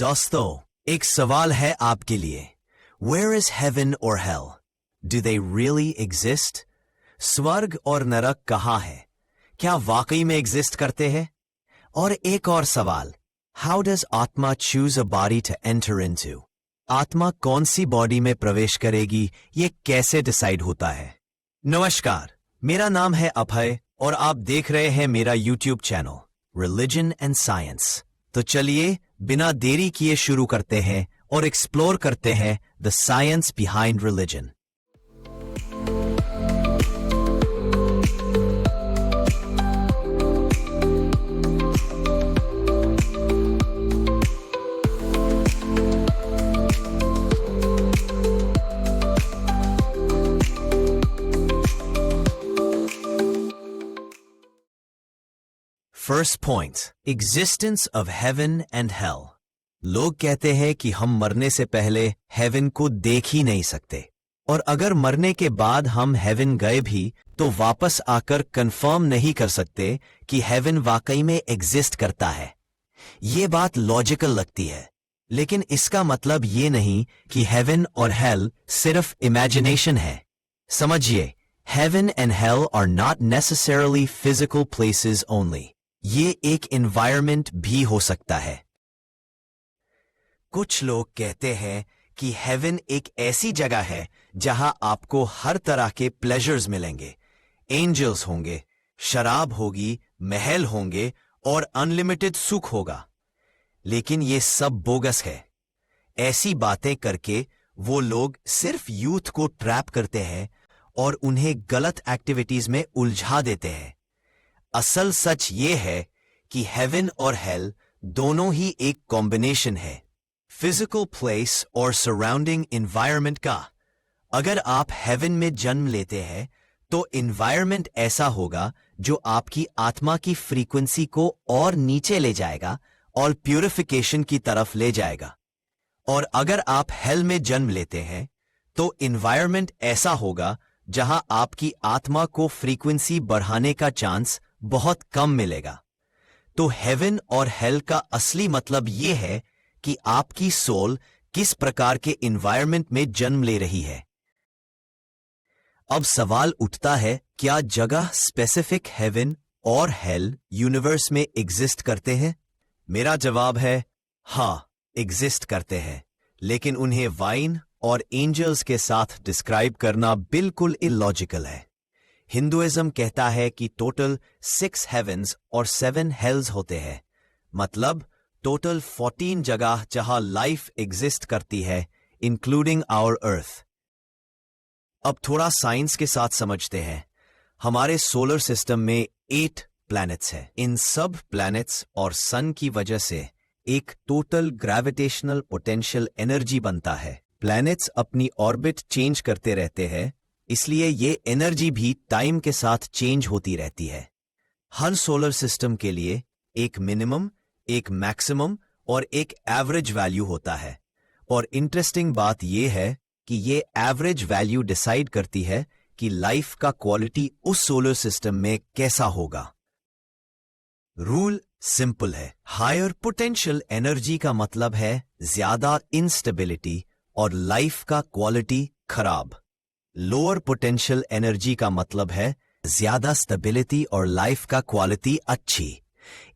दोस्तों, एक सवाल है आपके लिए। Where is heaven or hell? Do they really exist? स्वर्ग और नरक कहाँ है? क्या वाकई में एग्जिस्ट करते हैं? और एक और सवाल, How does आत्मा choose a body to enter into? आत्मा कौन सी बॉडी में प्रवेश करेगी, ये कैसे डिसाइड होता है? नमस्कार, मेरा नाम है अभय और आप देख रहे हैं मेरा YouTube channel Religion and Science। तो चलिए बिना देरी किए शुरू करते हैं और एक्सप्लोर करते हैं the science behind religion. First point, existence of haven and hello. लोग कहते हैं कि हम मरने से पहले हेवन को देख ही नहीं सकते, और अगर मरने के बाद हम हेवन गए भी तो वापस आकर कंफर्म नहीं कर सकते कि हेवन वाकई में एग्जिस्ट करता है। ये बात लॉजिकल लगती है, लेकिन इसका मतलब ये नहीं कि हेवन और हेल सिर्फ इमेजिनेशन है। समझिए, heaven and hell are not necessarily physical places only. ये एक एनवायरनमेंट भी हो सकता है। कुछ लोग कहते हैं कि हेवन एक ऐसी जगह है जहां आपको हर तरह के प्लेजर्स मिलेंगे। एंजल्स होंगे, शराब होगी, महल होंगे और अनलिमिटेड सुख होगा। लेकिन ये सब बोगस है। ऐसी बातें करके वो लोग सिर्फ यूथ को ट्रैप करते हैं और उन्हें गलत एक्टिविटीज में उलझा देते हैं। असल सच ये है कि हेवन और हेल दोनों ही एक कॉम्बिनेशन है फिजिकल प्लेस और सराउंडिंग एनवायरनमेंट का। अगर आप हेवन में जन्म लेते हैं तो एनवायरनमेंट ऐसा होगा जो आपकी आत्मा की फ्रीक्वेंसी को और नीचे ले जाएगा और प्यूरिफिकेशन की तरफ ले जाएगा। और अगर आप हेल में जन्म लेते हैं तो एनवायरनमेंट ऐसा होगा जहां आपकी आत्मा को फ्रीक्वेंसी बढ़ाने का चांस बहुत कम मिलेगा। तो हेवन और हेल का असली मतलब यह है कि आपकी सोल किस प्रकार के एनवायरनमेंट में जन्म ले रही है। अब सवाल उठता है, क्या जगह स्पेसिफिक हेवन और हेल यूनिवर्स में एग्जिस्ट करते हैं? मेरा जवाब है हाँ, एग्जिस्ट करते हैं, लेकिन उन्हें वाइन और एंजल्स के साथ डिस्क्राइब करना बिल्कुल इलॉजिकल है। हिंदुइज्म कहता है कि टोटल 6 हेवन्स और 7 हेल्स होते हैं, मतलब टोटल 14 जगह जहां लाइफ एग्जिस्ट करती है, इंक्लूडिंग आवर अर्थ। अब थोड़ा साइंस के साथ समझते हैं। हमारे सोलर सिस्टम में 8 प्लैनेट्स हैं। इन सब प्लैनेट्स और सन की वजह से एक टोटल ग्रेविटेशनल पोटेंशियल एनर्जी बनता है। प्लैनेट्स अपनी ऑर्बिट चेंज करते रहते हैं, इसलिए ये एनर्जी भी टाइम के साथ चेंज होती रहती है। हर सोलर सिस्टम के लिए एक मिनिमम, एक मैक्सिमम और एक एवरेज वैल्यू होता है। और इंटरेस्टिंग बात यह है कि ये एवरेज वैल्यू डिसाइड करती है कि लाइफ का क्वालिटी उस सोलर सिस्टम में कैसा होगा। रूल सिंपल है, हायर पोटेंशियल एनर्जी का मतलब है ज्यादा इंस्टेबिलिटी और लाइफ का क्वालिटी खराब। लोअर पोटेंशियल एनर्जी का मतलब है ज्यादा स्टेबिलिटी और लाइफ का क्वालिटी अच्छी।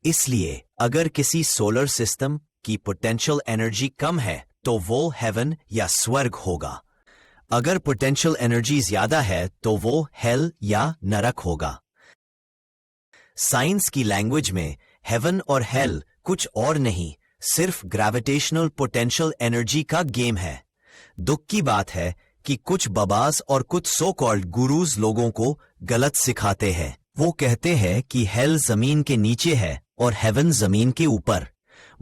इसलिए अगर किसी सोलर सिस्टम की पोटेंशियल एनर्जी कम है तो वो हेवन या स्वर्ग होगा। अगर पोटेंशियल एनर्जी ज्यादा है तो वो हेल या नरक होगा। साइंस की लैंग्वेज में हेवन और हेल कुछ और नहीं, सिर्फ ग्रेविटेशनल पोटेंशियल एनर्जी का गेम है। दुख की बात है कि कुछ बबास और कुछ सो कॉल्ड गुरुज लोगों को गलत सिखाते हैं। वो कहते हैं कि हेल जमीन के नीचे है और हेवन जमीन के ऊपर।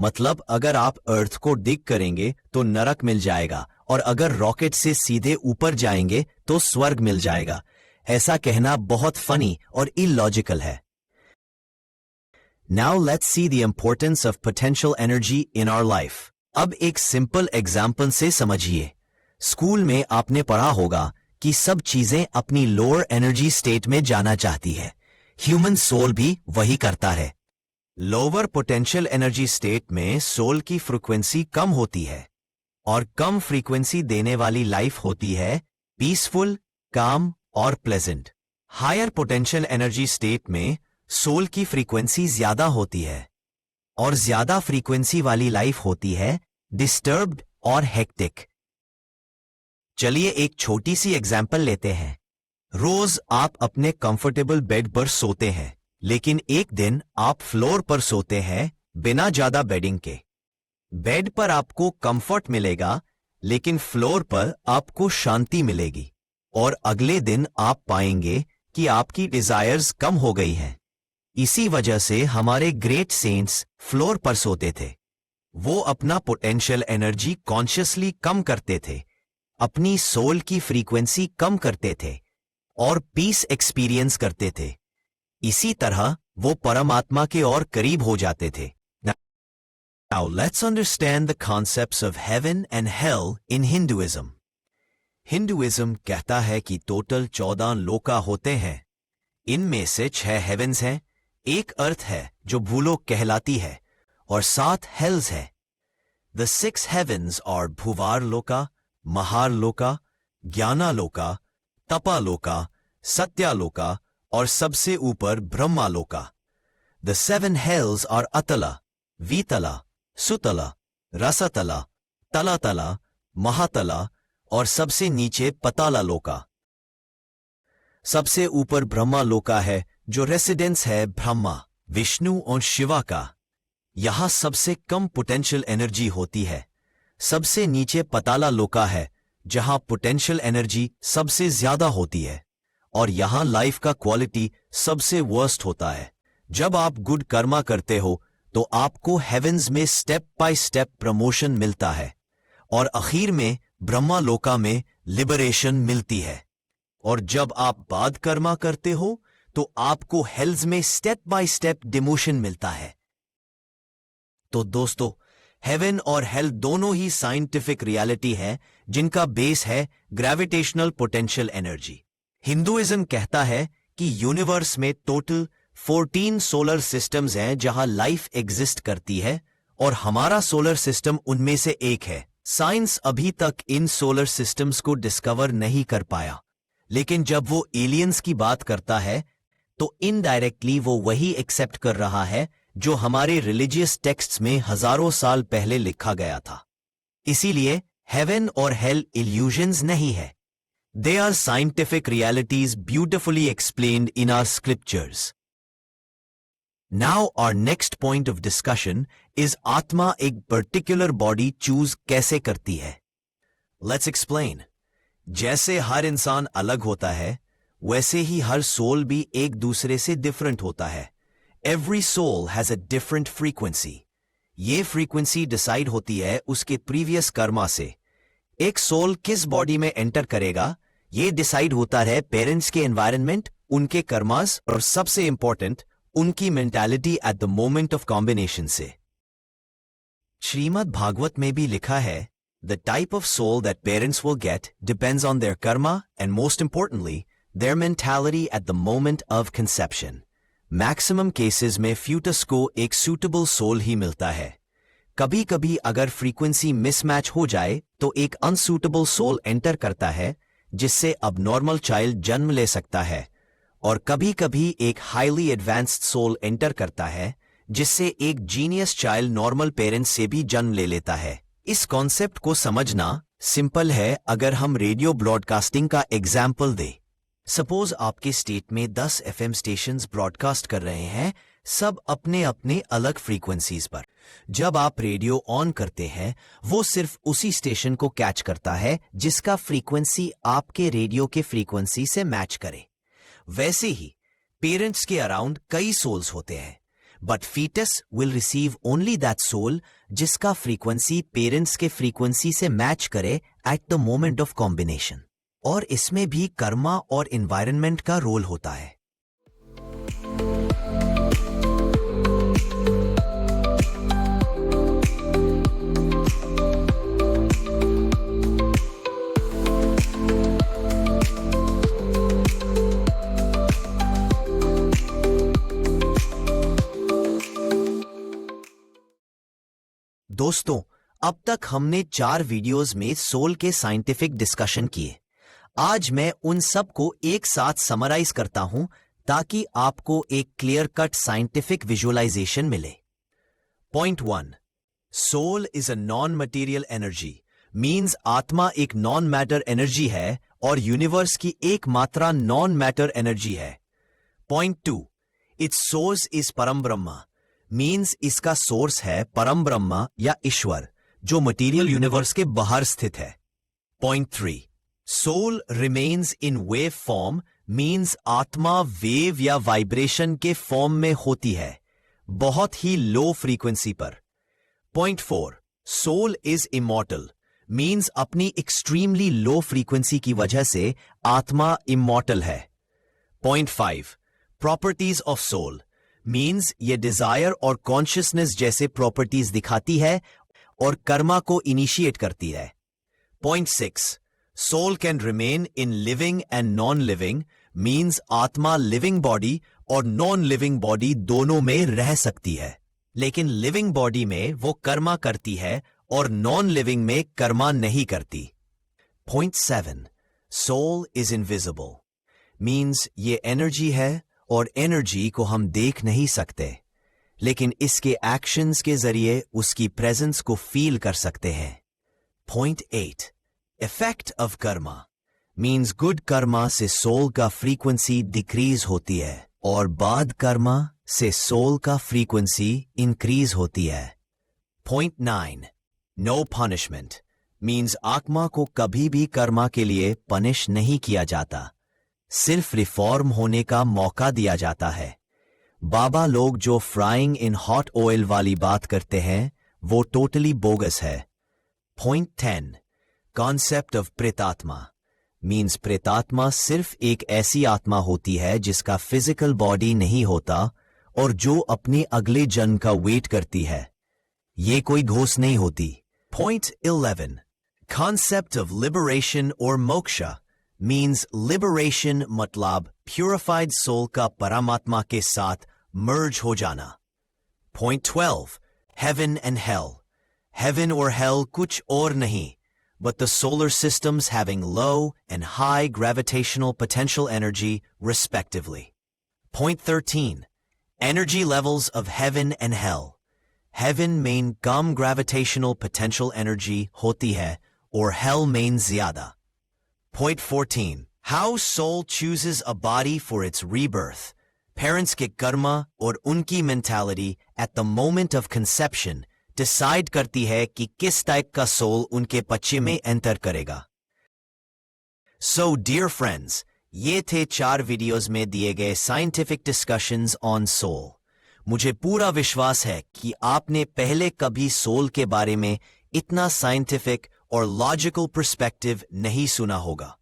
मतलब अगर आप अर्थ को डिग करेंगे तो नरक मिल जाएगा, और अगर रॉकेट से सीधे ऊपर जाएंगे तो स्वर्ग मिल जाएगा। ऐसा कहना बहुत फनी और इलॉजिकल है। Now let's see the importance of potential energy in our life. अब एक सिंपल एग्जाम्पल से समझिए। स्कूल में आपने पढ़ा होगा कि सब चीजें अपनी लोअर एनर्जी स्टेट में जाना चाहती है। ह्यूमन सोल भी वही करता है। लोअर पोटेंशियल एनर्जी स्टेट में सोल की फ्रीक्वेंसी कम होती है और कम फ्रीक्वेंसी देने वाली लाइफ होती है पीसफुल, काम और pleasant. Higher potential energy state में सोल की फ्रीक्वेंसी ज्यादा होती है और ज्यादा फ्रीक्वेंसी वाली लाइफ होती है डिस्टर्ब्ड और हेक्टिक। चलिए एक छोटी सी एग्जांपल लेते हैं। रोज आप अपने कंफर्टेबल बेड पर सोते हैं, लेकिन एक दिन आप फ्लोर पर सोते हैं बिना ज्यादा बेडिंग के। बेड पर आपको कंफर्ट मिलेगा, लेकिन फ्लोर पर आपको शांति मिलेगी और अगले दिन आप पाएंगे कि आपकी डिजायर्स कम हो गई हैं। इसी वजह से हमारे ग्रेट सेंट्स फ्लोर पर सोते थे। वो अपना पोटेंशियल एनर्जी कॉन्शियसली कम करते थे, अपनी सोल की फ्रीक्वेंसी कम करते थे और पीस एक्सपीरियंस करते थे। इसी तरह वो परमात्मा के और करीब हो जाते थे। Now let's understand the concepts of heaven and hell in Hinduism. Hinduism कहता है कि टोटल 14 लोका होते हैं। इनमें से 6 हेवेंस हैं, एक अर्थ है जो भूलोक कहलाती है और 7 हेल्स है। The 6 heavens are भुवार लोका, महार लोका, ज्ञाना लोका, तपा लोका, सत्या लोका और सबसे ऊपर ब्रह्मा लोका। The 7 hells are अतला, वीतला, सुतला, रसतला, तलातला, महातला और सबसे नीचे पताला लोका। सबसे ऊपर ब्रह्मा लोका है जो रेसिडेंस है ब्रह्मा, विष्णु और शिवा का। यहां सबसे कम पोटेंशियल एनर्जी होती है। सबसे नीचे पताला लोका है जहां पोटेंशियल एनर्जी सबसे ज्यादा होती है और यहां लाइफ का क्वालिटी सबसे वर्स्ट होता है। जब आप गुड कर्मा करते हो तो आपको हेवेंस में स्टेप बाय स्टेप प्रमोशन मिलता है और आखिर में ब्रह्मा लोका में लिबरेशन मिलती है। और जब आप बाद कर्मा करते हो तो आपको हेल्स में स्टेप बाय स्टेप डिमोशन मिलता है। तो दोस्तों, हेवन और हेल दोनों ही साइंटिफिक रियलिटी है जिनका बेस है ग्रेविटेशनल पोटेंशियल एनर्जी। हिंदुइज्म कहता है कि यूनिवर्स में टोटल 14 सोलर सिस्टम्स हैं जहां लाइफ एग्जिस्ट करती है और हमारा सोलर सिस्टम उनमें से एक है। साइंस अभी तक इन सोलर सिस्टम्स को डिस्कवर नहीं कर पाया, लेकिन जब वो एलियंस की बात करता है तो इनडायरेक्टली वो वही एक्सेप्ट कर रहा है जो हमारे रिलीजियस टेक्स्ट्स में हजारों साल पहले लिखा गया था। इसीलिए हेवन और हेल इल्यूजन्स नहीं है, they are scientific realities beautifully explained in our scriptures. Now our next point of discussion is आत्मा एक पर्टिकुलर बॉडी चूज कैसे करती है। Let's explain. जैसे हर इंसान अलग होता है, वैसे ही हर सोल भी एक दूसरे से डिफरेंट होता है। Every soul has a different frequency. ये फ्रीक्वेंसी डिसाइड होती है उसके प्रीवियस कर्मा से। एक सोल किस बॉडी में एंटर करेगा ये डिसाइड होता है पेरेंट्स के एनवायरनमेंट, उनके कर्मास और सबसे इंपॉर्टेंट उनकी mentality at the moment of combination से। श्रीमद् भागवत में भी लिखा है, the type of soul that parents will get depends on their karma and most importantly their mentality at the moment of conception. Maximum cases में foetus को एक suitable soul ही मिलता है। कभी कभी अगर फ्रीक्वेंसी मिसमैच हो जाए तो एक अनसूटेबल सोल एंटर करता है जिससे अब नॉर्मल चाइल्ड जन्म ले सकता है, और कभी कभी एक हाईली एडवांस्ड सोल एंटर करता है जिससे एक जीनियस चाइल्ड नॉर्मल पेरेंट्स से भी जन्म ले लेता है। इस कॉन्सेप्ट को समझना सिंपल है अगर हम रेडियो ब्रॉडकास्टिंग का एग्जाम्पल दें। सपोज आपके स्टेट में 10 FM स्टेशंस ब्रॉडकास्ट कर रहे हैं, सब अपने अपने अलग फ्रीक्वेंसीज पर। जब आप रेडियो ऑन करते हैं वो सिर्फ उसी स्टेशन को कैच करता है जिसका फ्रीक्वेंसी आपके रेडियो के फ्रीक्वेंसी से मैच करे। वैसे ही पेरेंट्स के अराउंड कई सोल्स होते हैं, but foetus will receive only that soul जिसका फ्रीक्वेंसी पेरेंट्स के फ्रीक्वेंसी से मैच करे at the moment of combination. और इसमें भी कर्मा और एनवायरनमेंट का रोल होता है। दोस्तों, अब तक हमने 4 वीडियोस में सोल के साइंटिफिक डिस्कशन किए। आज मैं उन सब को एक साथ समराइज करता हूं ताकि आपको एक क्लियर कट साइंटिफिक विजुअलाइजेशन मिले। Point 1, soul is a non material energy, means आत्मा एक नॉन मैटर एनर्जी है और यूनिवर्स की एक मात्रा नॉन मैटर एनर्जी है। पॉइंट 2, इट्स सोर्स इज परम ब्रह्मा, मीन्स इसका सोर्स है परम ब्रह्मा या ईश्वर जो मटेरियल यूनिवर्स के बाहर स्थित है। Point 3, soul remains in wave form, means आत्मा वेव या वाइब्रेशन के फॉर्म में होती है, बहुत ही लो फ्रीक्वेंसी पर। Point 4, soul is immortal, means अपनी एक्सट्रीमली लो फ्रीक्वेंसी की वजह से आत्मा इमॉर्टल है। Point 5, properties of soul, means ये डिजायर और कॉन्शियसनेस जैसे प्रॉपर्टीज दिखाती है और कर्मा को इनिशिएट करती है। Point 6, soul can remain in living and non living, means आत्मा लिविंग बॉडी और नॉन लिविंग बॉडी दोनों में रह सकती है, लेकिन लिविंग बॉडी में वो कर्मा करती है और नॉन लिविंग में कर्मा नहीं करती। Point 7, soul is invisible, means ये एनर्जी है और एनर्जी को हम देख नहीं सकते, लेकिन इसके एक्शंस के जरिए उसकी प्रेजेंस को फील कर सकते हैं। Point 8, effect of Karma, means good Karma से सोल का फ्रीक्वेंसी डिक्रीज होती है और बाद कर्मा से सोल का फ्रीक्वेंसी इंक्रीज होती है। पॉइंट 9, नो पनिशमेंट, मीन्स आत्मा को कभी भी कर्मा के लिए पनिश नहीं किया जाता, सिर्फ रिफॉर्म होने का मौका दिया जाता है। बाबा लोग जो फ्राइंग इन हॉट ऑयल वाली बात करते हैं वो टोटली बोगस है। पॉइंट 10, कॉन्सेप्ट ऑफ प्रेतात्मा, मीन्स प्रेतात्मा सिर्फ एक ऐसी आत्मा होती है जिसका फिजिकल बॉडी नहीं होता और जो अपने अगले जन्म का वेट करती है, ये कोई घोष नहीं होती। पॉइंट 11, कॉन्सेप्ट ऑफ लिबरेशन और मोक्षा, मीन्स लिबरेशन मतलब प्यूरिफाइड सोल का परमात्मा के साथ मर्ज हो जाना। Point 12, heaven and hell, heaven और हेल कुछ और नहीं but the solar systems having low and high gravitational potential energy respectively. Point 13, energy levels of heaven and hell. Heaven main come gravitational potential energy होती है और hell main ज़्यादा। Point 14, how soul chooses a body for its rebirth. Parents के कर्मा और उनकी mentality at the moment of conception decide करती है कि किस टाइप का सोल उनके बच्चे में एंटर करेगा। सो डियर फ्रेंड्स, ये थे 4 वीडियोस में दिए गए साइंटिफिक डिस्कशंस ऑन सोल। मुझे पूरा विश्वास है कि आपने पहले कभी सोल के बारे में इतना साइंटिफिक और लॉजिकल पर्सपेक्टिव नहीं सुना होगा।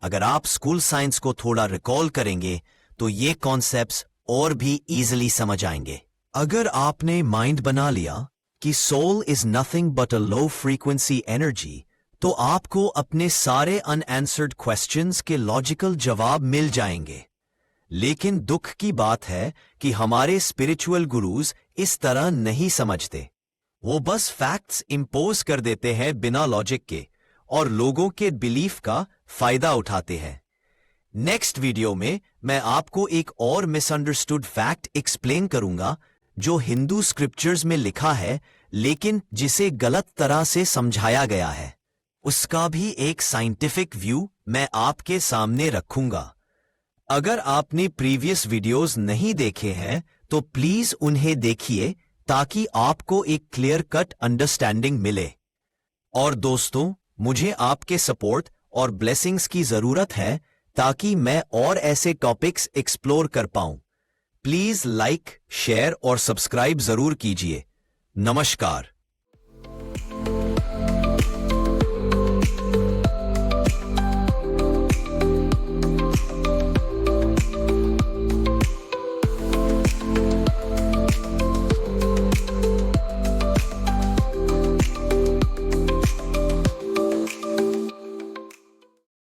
अगर आप स्कूल साइंस को थोड़ा रिकॉल करेंगे तो ये कॉन्सेप्ट्स और भी इजीली समझ आएंगे। अगर आपने माइंड बना लिया कि soul is nothing but a low frequency energy, तो आपको अपने सारे अनआंसर्ड क्वेश्चंस के लॉजिकल जवाब मिल जाएंगे। लेकिन दुख की बात है कि हमारे स्पिरिचुअल गुरुज इस तरह नहीं समझते। वो बस फैक्ट्स इंपोज कर देते हैं बिना लॉजिक के और लोगों के बिलीफ का फायदा उठाते हैं। नेक्स्ट वीडियो में मैं आपको एक और मिसअंडरस्टूड फैक्ट एक्सप्लेन करूंगा जो हिंदू स्क्रिप्चर्स में लिखा है लेकिन जिसे गलत तरह से समझाया गया है। उसका भी एक साइंटिफिक व्यू मैं आपके सामने रखूंगा। अगर आपने प्रीवियस वीडियोस नहीं देखे हैं तो प्लीज उन्हें देखिए ताकि आपको एक क्लियर कट अंडरस्टैंडिंग मिले। और दोस्तों, मुझे आपके सपोर्ट और ब्लेसिंग्स की जरूरत है ताकि मैं और ऐसे टॉपिक्स एक्सप्लोर कर पाऊं। प्लीज लाइक, शेयर और सब्सक्राइब जरूर कीजिए। नमस्कार।